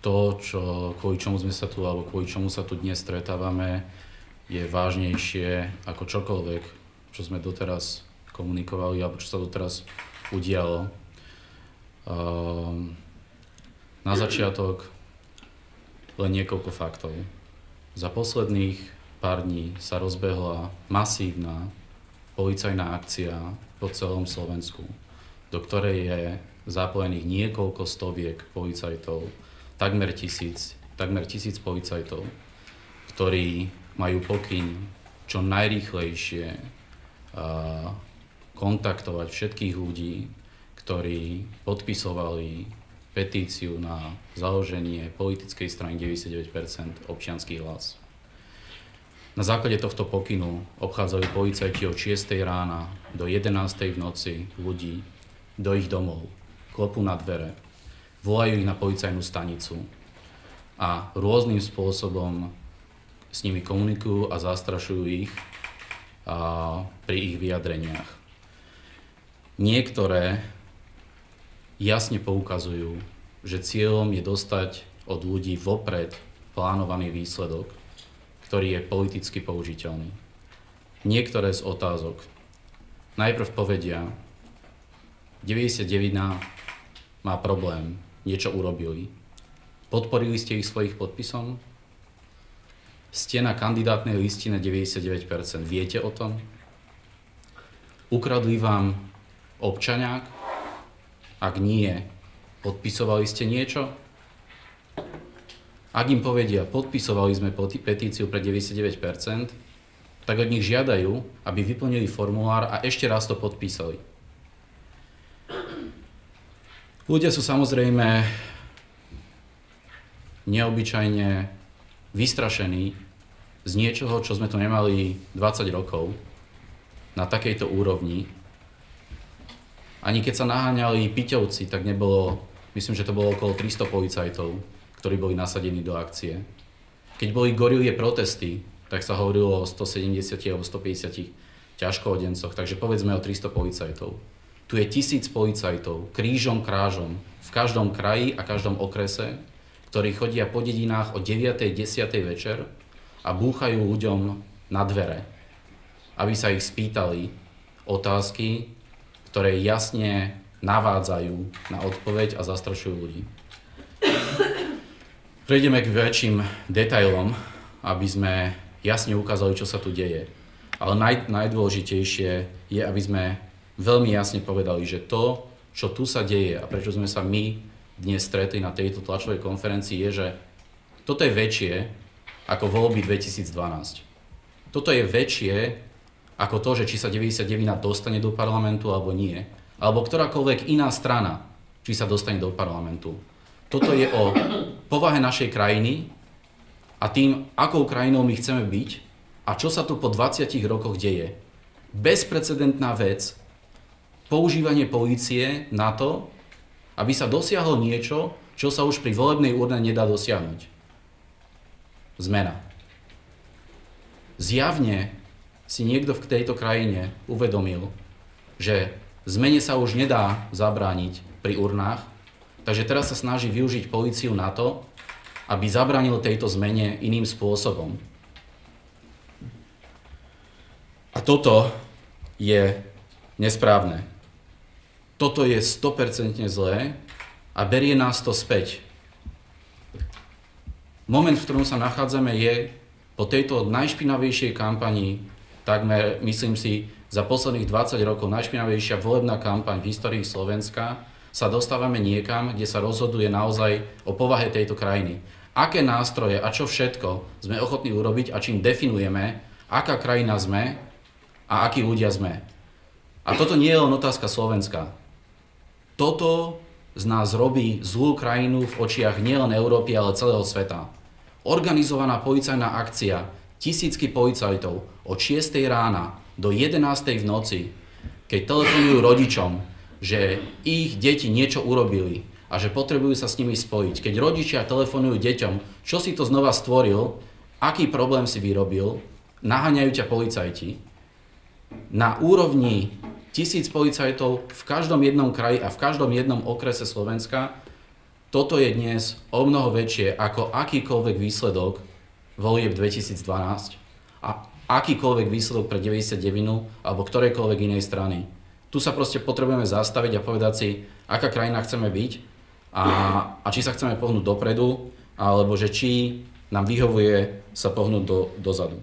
kvôli čomu sme sa tu, alebo kvôli čomu sa tu dnes stretávame, je vážnejšie ako čokoľvek, čo sme doteraz komunikovali, alebo čo sa doteraz udialo. Na začiatok len niekoľko faktov. Za posledných pár dní sa rozbehla masívna policajná akcia po celom Slovensku, do ktorej je zapojených niekoľko stoviek policajtov, takmer tisíc policajtov, ktorí majú pokyn čo najrýchlejšie kontaktovať všetkých ľudí, ktorí podpisovali petíciu na založenie politickej strany 99% občiansky hlas. Na základe tohto pokynu obchádzajú policajti od 6 rána do 11 v noci ľudí do ich domov, klopú na dvere, volajú ich na policajnú stanicu a rôznym spôsobom s nimi komunikujú a zastrašujú ich pri ich vyjadreniach. Niektoré jasne poukazujú, že cieľom je dostať od ľudí vopred plánovaný výsledok, ktorý je politicky použiteľný. Niektoré z otázok najprv povedia, 99 má problém, niečo urobili. Podporili ste ich svojich podpisom? Ste na kandidátnej listine 99%. Viete o tom? Ukradli vám občaniak? Ak nie, podpisovali ste niečo? Ak im povedia, podpisovali sme petíciu pre 99%, tak od nich žiadajú, aby vyplnili formulár a ešte raz to podpísali. Ľudia sú samozrejme neobyčajne vystrašení z niečoho, čo sme tu nemali 20 rokov na takejto úrovni. Ani keď sa naháňali Piťovci, tak nebolo, myslím, že to bolo okolo 300 policajtov, ktorí boli nasadení do akcie. Keď boli gorilie protesty, tak sa hovorilo o 170 alebo 150 ťažkoodencoch, takže povedzme o 300 policajtov. Tu je 1000 policajtov, krížom, krážom, v každom kraji a každom okrese, ktorí chodia po dedinách o 9. 10. večer a búchajú ľuďom na dvere, aby sa ich spýtali otázky, ktoré jasne navádzajú na odpoveď a zastrašujú ľudí. Prejdeme k väčším detailom, aby sme jasne ukázali, čo sa tu deje. Ale najdôležitejšie je, aby sme veľmi jasne povedali, že to, čo tu sa deje a prečo sme sa my dnes stretli na tejto tlačovej konferencii, je, že toto je väčšie ako voľby 2012. Toto je väčšie ako to, že či sa 99 dostane do parlamentu alebo nie, alebo ktorákoľvek iná strana, či sa dostane do parlamentu. Toto je o povahe našej krajiny a tým, akou krajinou my chceme byť a čo sa tu po 20 rokoch deje. Bezprecedentná vec, používanie polície na to, aby sa dosiahlo niečo, čo sa už pri volebnej urne nedá dosiahnuť. Zmena. Zjavne si niekto v tejto krajine uvedomil, že zmene sa už nedá zabrániť pri urnách, takže teraz sa snaží využiť políciu na to, aby zabránil tejto zmene iným spôsobom. A toto je nesprávne. Toto je 100% zlé a berie nás to späť. Moment, v ktorom sa nachádzame, je po tejto najšpinavejšej kampani, takmer, myslím si, za posledných 20 rokov najšpinavejšia volebná kampaň v histórii Slovenska, sa dostávame niekam, kde sa rozhoduje naozaj o povahe tejto krajiny. Aké nástroje a čo všetko sme ochotní urobiť a čím definujeme, aká krajina sme a akí ľudia sme. A toto nie je len otázka Slovenska. Toto z nás robí zlú krajinu v očiach nielen Európy, ale celého sveta. Organizovaná policajná akcia, tisícky policajtov od 6 rána do 11 v noci, keď telefonujú rodičom, že ich deti niečo urobili a že potrebujú sa s nimi spojiť. Keď rodičia telefonujú deťom, čo si to znova stvoril, aký problém si vyrobil, naháňajú ťa policajti. Na úrovni 1000 policajtov v každom jednom kraji a v každom jednom okrese Slovenska toto je dnes o mnoho väčšie ako akýkoľvek výsledok volieb 2012 a akýkoľvek výsledok pre 99 alebo ktorejkoľvek inej strany. Tu sa proste potrebujeme zastaviť a povedať si, aká krajina chceme byť a či sa chceme pohnúť dopredu, alebo že či nám vyhovuje sa pohnúť dozadu.